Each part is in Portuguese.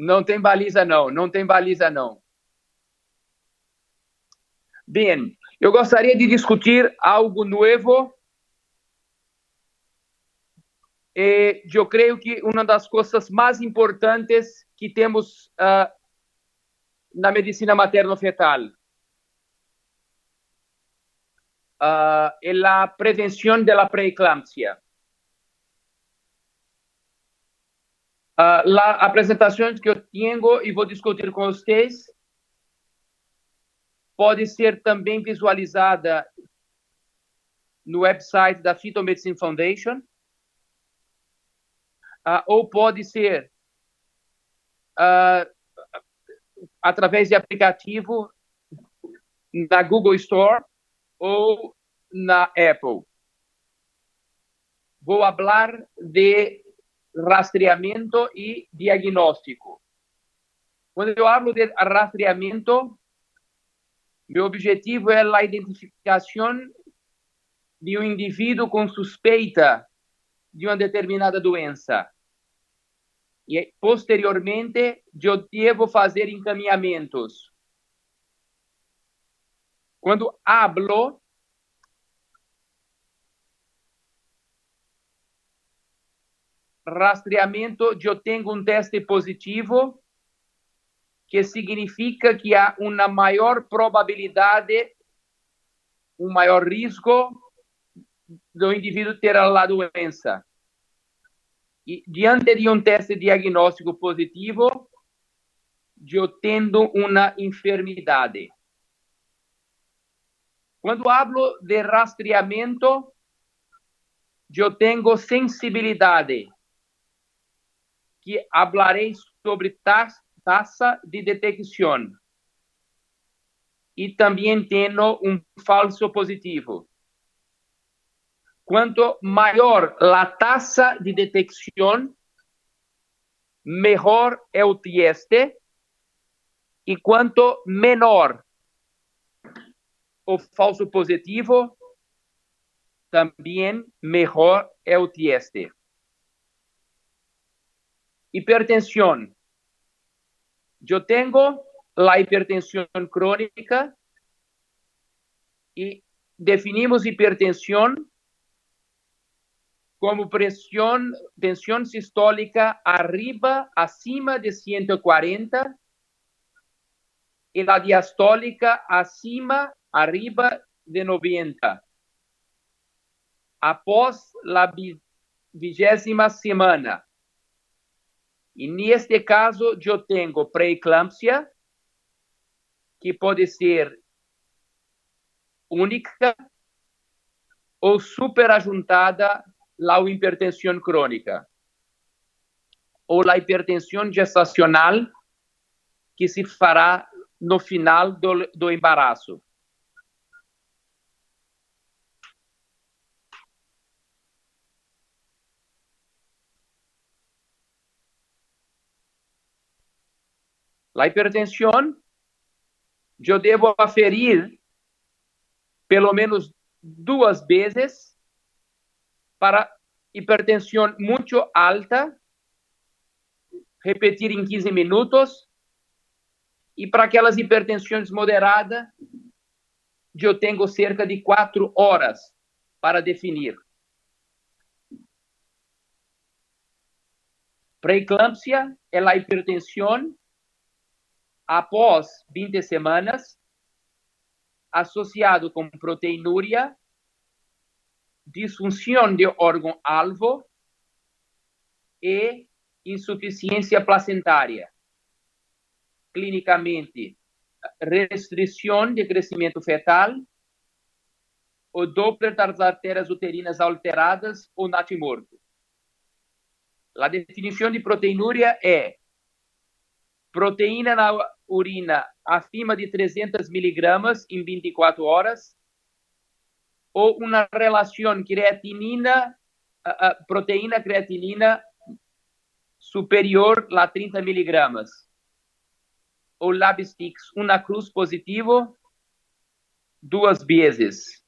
Não tem baliza, não. Não tem baliza, não. Bem, eu gostaria de discutir algo novo. Eu creio que uma das coisas mais importantes que temos na medicina materno-fetal é a prevenção da pré-eclâmpsia. A apresentação que eu tenho e vou discutir com vocês pode ser também visualizada no website da Phytomedicine Foundation, ou pode ser através de aplicativo na Google Store ou na Apple. Vou falar de rastreamento e diagnóstico. Quando eu falo de rastreamento, meu objetivo é a identificação de um indivíduo com suspeita de uma determinada doença. E, posteriormente, eu devo fazer encaminhamentos. Quando hablo, rastreamento, eu tenho um teste positivo, que significa que há uma maior probabilidade, um maior risco do indivíduo ter a doença. E diante de um teste diagnóstico positivo, eu tenho uma enfermidade. Quando hablo de rastreamento, eu tenho sensibilidade, que falarei sobre taxa de detecção. E também tenho um falso positivo. Quanto maior a taxa de detecção, melhor é o teste, e quanto menor o falso positivo, também melhor é o teste. Hipertensão. Eu tenho a hipertensão crônica e definimos hipertensão como tensão sistólica acima de 140 e a diastólica arriba de 90. Após a 20ª semana. E neste caso, eu tenho pré-eclâmpsia, que pode ser única ou superajuntada à hipertensão crônica, ou a hipertensão gestacional, que se fará no final do embaraço. A hipertensão, eu devo aferir pelo menos 2 vezes para hipertensão muito alta, repetir em 15 minutos, e para aquelas hipertensões moderadas, eu tenho cerca de 4 horas para definir. Pré-eclâmpsia é a hipertensão após 20 semanas, associado com proteinúria, disfunção de órgão-alvo e insuficiência placentária. Clinicamente, restrição de crescimento fetal, o Doppler das artérias uterinas alteradas ou natimorto. A definição de proteinúria é proteína na urina acima de 300 miligramas em 24 horas, ou uma relação proteína-creatinina superior a 30 miligramas, ou Labstix, uma cruz positivo 2 vezes.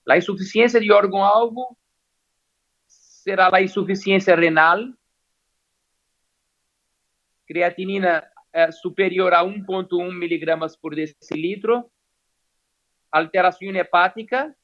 A insuficiência de órgão-alvo será a insuficiência renal, creatinina superior a 1,1 miligramas por decilitro, alteração hepática,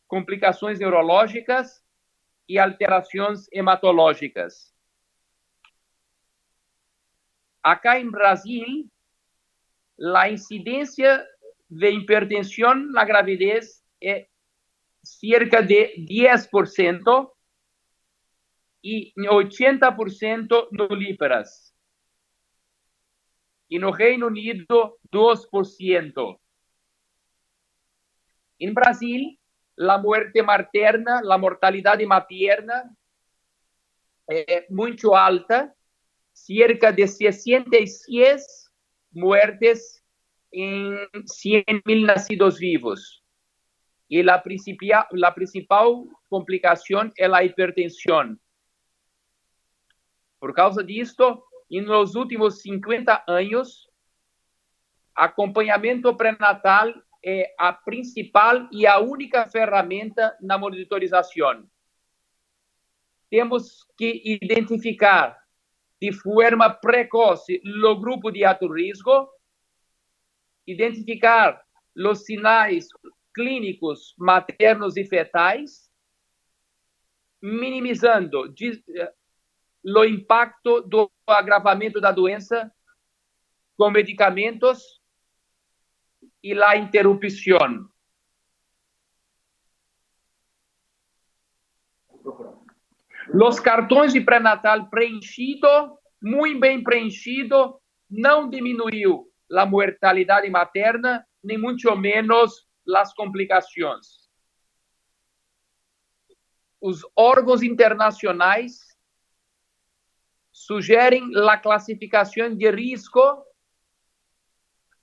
complicações neurológicas e alterações hematológicas. Acá em Brasil, a incidência de hipertensão na gravidez é cerca de 10% e 80% no líparas. E no Reino Unido, 2%. Em Brasil, a mortalidade materna é muito alta, cerca de 66 muertes em 100.000 nacidos vivos. E a principal complicação é a hipertensão. Por causa disto, nos últimos 50 anos, acompanhamento pré-natal é a principal e a única ferramenta na monitorização. Temos que identificar de forma precoce o grupo de alto risco, identificar os sinais clínicos maternos e fetais, minimizando o impacto do agravamento da doença com medicamentos e a interrupção. Os cartões de pré-natal preenchido, muito bem preenchido, não diminuiu a mortalidade materna, nem muito menos as complicações. Os órgãos internacionais sugerem a classificação de risco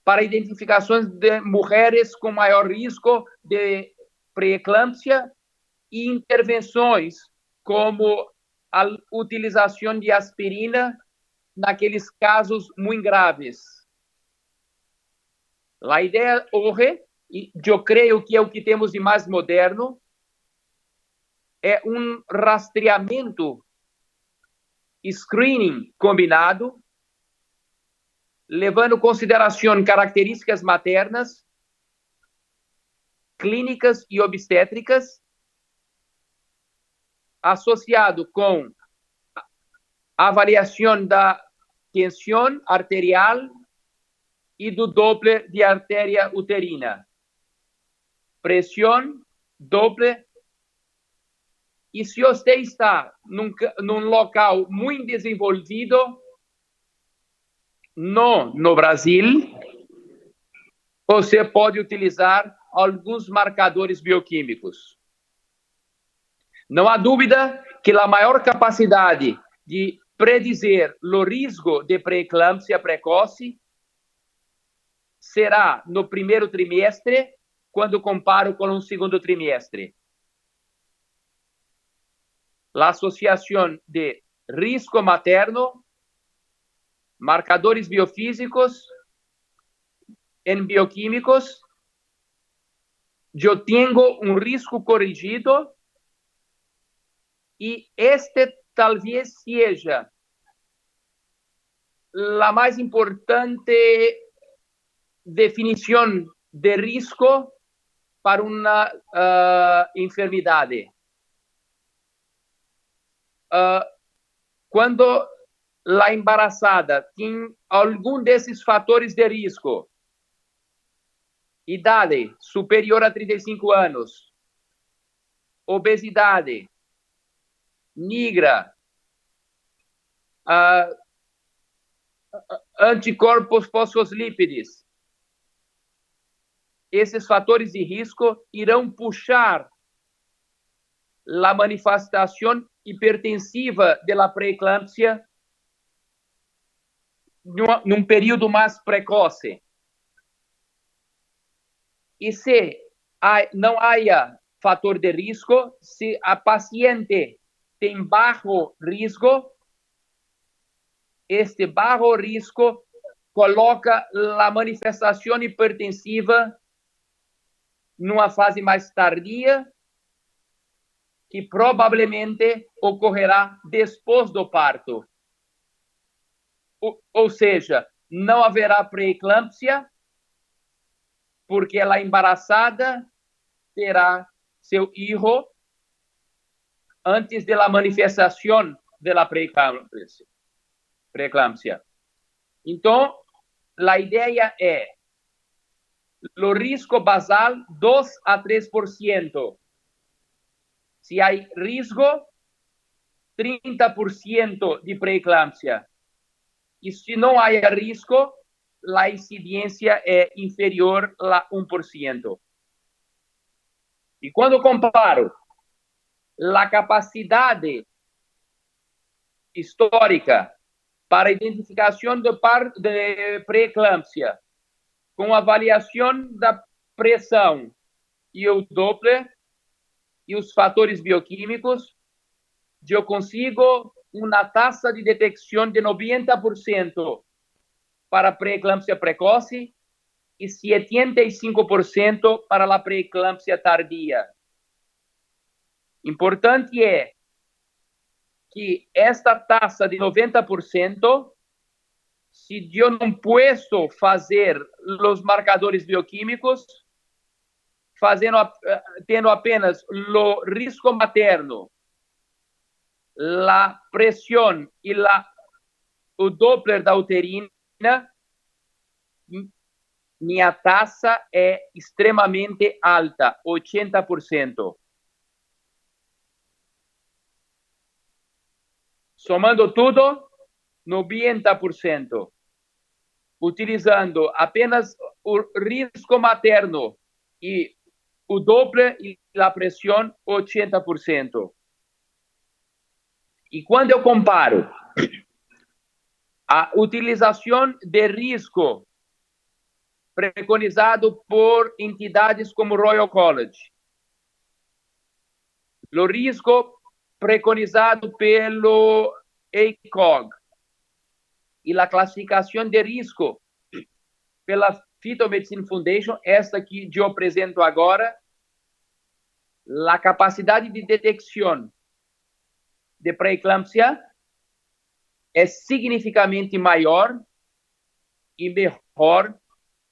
para identificações de mulheres com maior risco de pré-eclâmpsia e intervenções como a utilização de aspirina naqueles casos muito graves. A ideia hoje, e eu creio que é o que temos de mais moderno, é um rastreamento, screening combinado, levando em consideração características maternas, clínicas e obstétricas, associado com avaliação da tensão arterial e do Doppler de artéria uterina. Pressão, Doppler. E se você está num local muito desenvolvido, no Brasil, você pode utilizar alguns marcadores bioquímicos. Não há dúvida que a maior capacidade de predizer o risco de pré-eclâmpsia precoce será no primeiro trimestre, quando comparo com o segundo trimestre. A associação de risco materno, marcadores biofísicos em bioquímicos, eu tenho um risco corrigido e este talvez seja a mais importante definição de risco para uma enfermidade. Quando a embaraçada tem algum desses fatores de risco, idade superior a 35 anos, obesidade, negra, anticorpos fosfolípides, esses fatores de risco irão puxar a manifestação hipertensiva da pré-eclâmpsia num período mais precoce. E se não há fator de risco, se a paciente tem baixo risco, este baixo risco coloca a manifestação hipertensiva numa fase mais tardia, que provavelmente ocorrerá depois do parto. ou seja, não haverá pré-eclâmpsia, porque ela embaraçada terá seu filho antes da manifestação da pré-eclâmpsia. Então, a ideia é o risco basal 2 a 3%. Se há risco, 30% de pré-eclâmpsia. E se não há risco, a incidência é inferior a 1%. E quando comparo a capacidade histórica para identificação de pré-eclâmpsia com avaliação da pressão e o Doppler e os fatores bioquímicos, eu consigo uma taxa de detecção de 90% para pré-eclâmpsia precoce e 75% para a pré-eclâmpsia tardia. Importante é que esta taxa de 90%, se eu não posso fazer os marcadores bioquímicos, tendo apenas o risco materno, a pressão e o Doppler da uterina, minha taxa é extremamente alta, 80%. Somando tudo, 90%. Utilizando apenas o risco materno e o Doppler e a pressão, 80%. E quando eu comparo a utilização de risco preconizado por entidades como Royal College, o risco preconizado pelo ACOG e a classificação de risco pela Phytomedicine Foundation, esta que eu apresento agora, a capacidade de detecção de pré-eclâmpsia é significativamente maior e melhor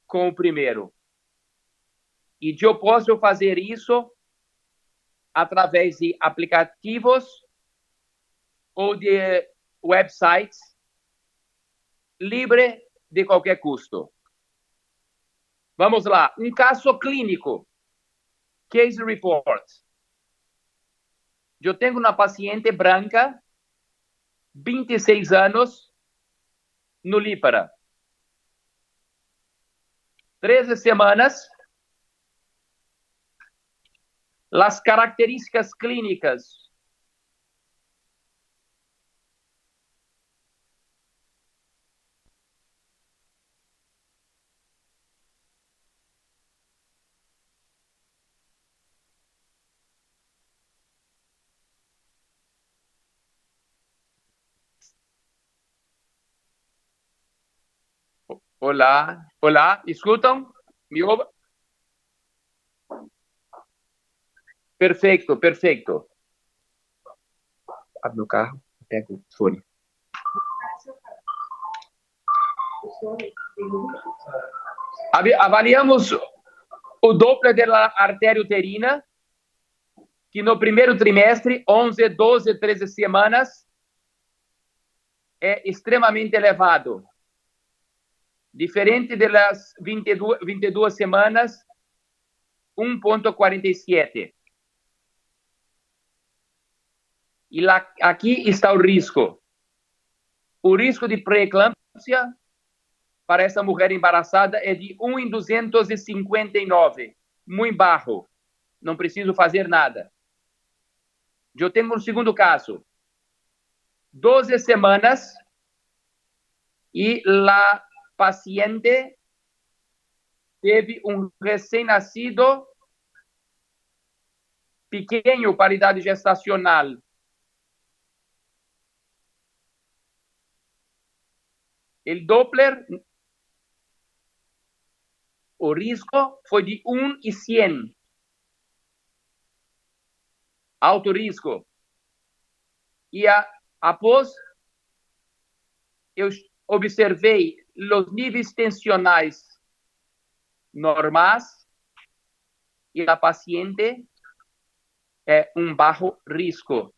com o primeiro. E eu posso fazer isso através de aplicativos ou de websites livre de qualquer custo. Vamos lá, um caso clínico, case report. Eu tenho uma paciente branca, 26 anos, no Lípara. 13 semanas. As características clínicas. Olá, olá, escutam? Me ouvem? Perfeito, perfeito. Abre o carro, pega o fone. Avaliamos o Doppler da artéria uterina, que no primeiro trimestre, 11, 12, 13 semanas, é extremamente elevado. Diferente das 22 semanas, 1,47. E lá, aqui está o risco. O risco de pré-eclâmpsia para essa mulher embaraçada é de 1 em 259. Muito baixo. Não preciso fazer nada. Eu tenho um segundo caso. 12 semanas e a paciente teve um recém-nascido pequeno para idade gestacional. O Doppler, o risco foi de 1 em 100. Alto risco. E após eu observei os níveis tensionais normais e a paciente é baixo risco.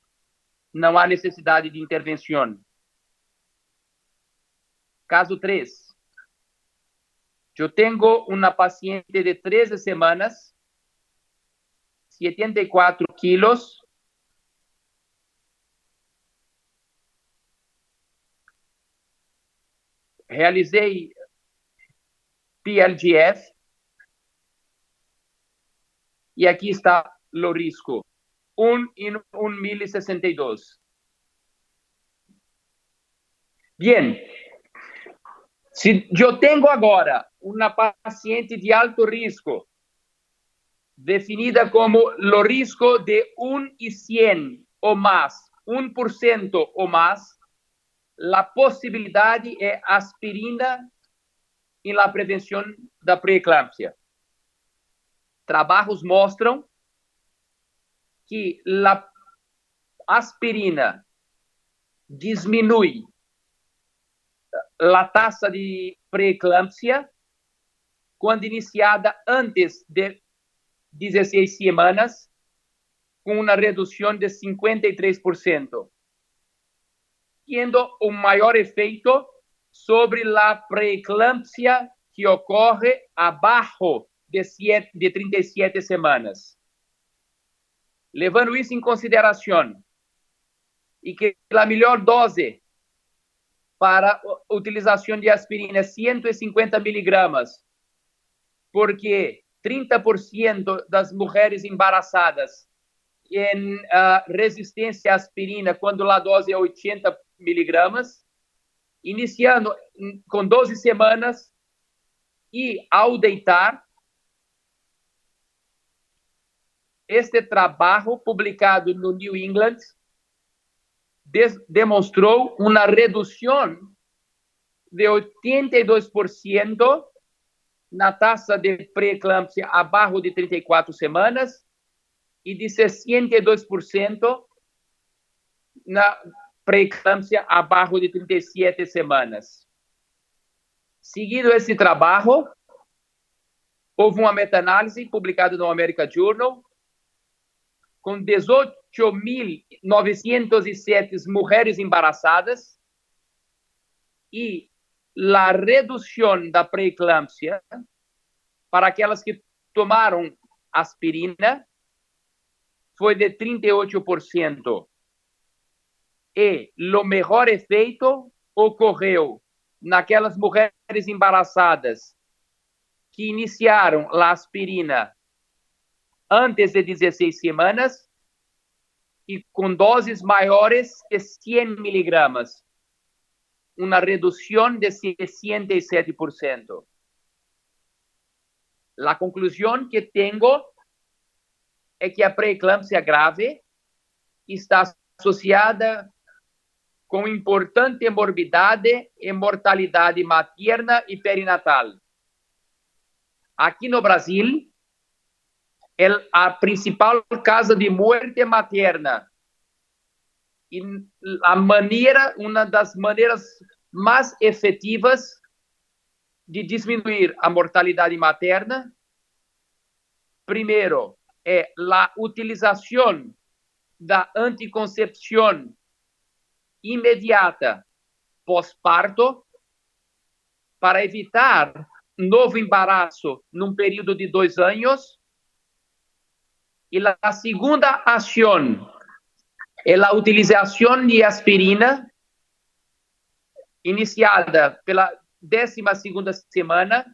Não há necessidade de intervenção. Caso 3. Eu tenho uma paciente de 13 semanas, 74 quilos, realizei PLGF e aqui está o risco, 1 em 1.062. Bem, se eu tenho agora uma paciente de alto risco, definida como o risco de 1 em 100 ou mais, 1% ou mais, a possibilidade é aspirina em la prevenção da pré-eclâmpsia. Trabalhos mostram que a aspirina diminui a taxa de pré-eclâmpsia quando iniciada antes de 16 semanas, com uma redução de 53%, tendo um maior efeito sobre a pré-eclâmpsia que ocorre abaixo de 37 semanas. Levando isso em consideração, e que a melhor dose para a utilização de aspirina é 150 miligramas, porque 30% das mulheres embaraçadas têm resistência à aspirina quando a dose é 80 miligramas, iniciando com 12 semanas e ao deitar. Este trabalho, publicado no New England, demonstrou uma redução de 82% na taxa de pré-eclâmpsia abaixo de 34 semanas e de 62% na pré-eclâmpsia abaixo de 37 semanas. Seguido esse trabalho, houve uma meta-análise publicada no American Journal com 18.907 mulheres embaraçadas e a redução da pré-eclâmpsia para aquelas que tomaram aspirina foi de 38%. E o melhor efeito ocorreu naquelas mulheres embaraçadas que iniciaram a aspirina antes de 16 semanas e com doses maiores que 100 miligramas, uma redução de 67%. A conclusão que tenho é que a pré-eclâmpsia grave está associada com importante morbidade e mortalidade materna e perinatal. Aqui no Brasil, a principal causa de morte materna e uma das maneiras mais efetivas de diminuir a mortalidade materna, primeiro, é a utilização da anticoncepção imediata pós-parto para evitar novo embaraço num período de 2 anos. E a segunda ação é a utilização de aspirina iniciada pela 12ª semana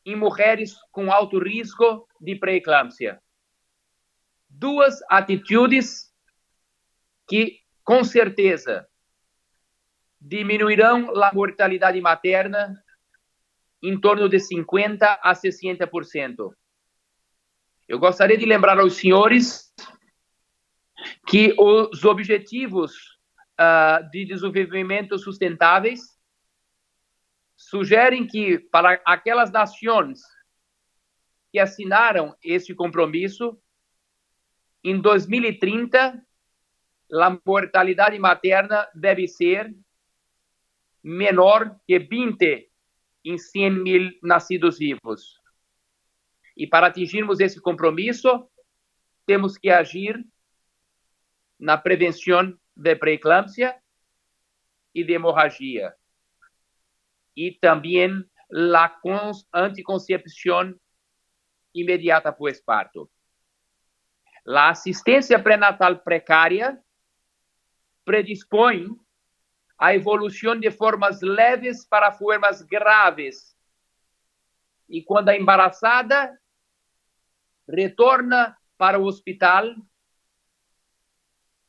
em mulheres com alto risco de pré-eclâmpsia. Duas atitudes que, com certeza, diminuirão a mortalidade materna em torno de 50% a 60%. Eu gostaria de lembrar aos senhores que os objetivos de desenvolvimento sustentáveis sugerem que, para aquelas nações que assinaram este compromisso, em 2030, a mortalidade materna deve ser menor que 20 em 100.000 nascidos vivos. E para atingirmos esse compromisso, temos que agir na prevenção de pré-eclâmpsia e de hemorragia. E também a anticoncepção imediata pós-parto. A assistência pré-natal precária predispõe a evolução de formas leves para formas graves. E quando a embaraçada retorna para o hospital,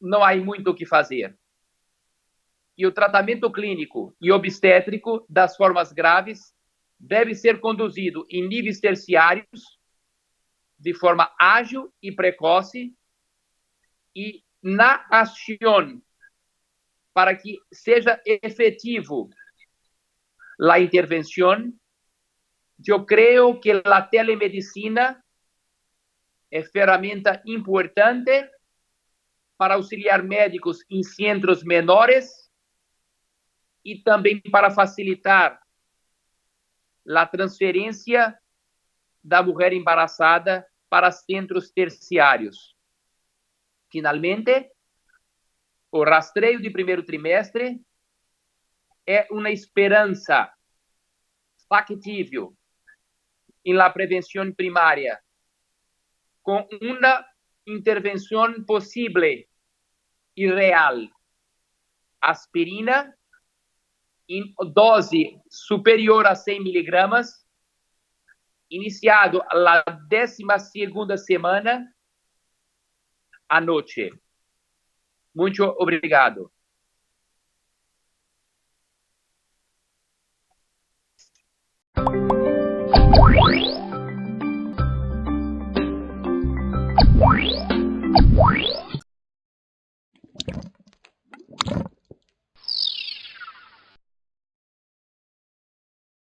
não há muito o que fazer. E o tratamento clínico e obstétrico das formas graves deve ser conduzido em níveis terciários, de forma ágil e precoce, e na ação, para que seja efetivo a intervenção. Eu creio que a telemedicina é ferramenta importante para auxiliar médicos em centros menores e também para facilitar a transferência da mulher embaraçada para centros terciários. Finalmente, o rastreio de primeiro trimestre é uma esperança factível em la prevenção primária, com uma intervenção possível e real. Aspirina em dose superior a 100 miligramas, iniciado a 12ª semana à noite. Muito obrigado.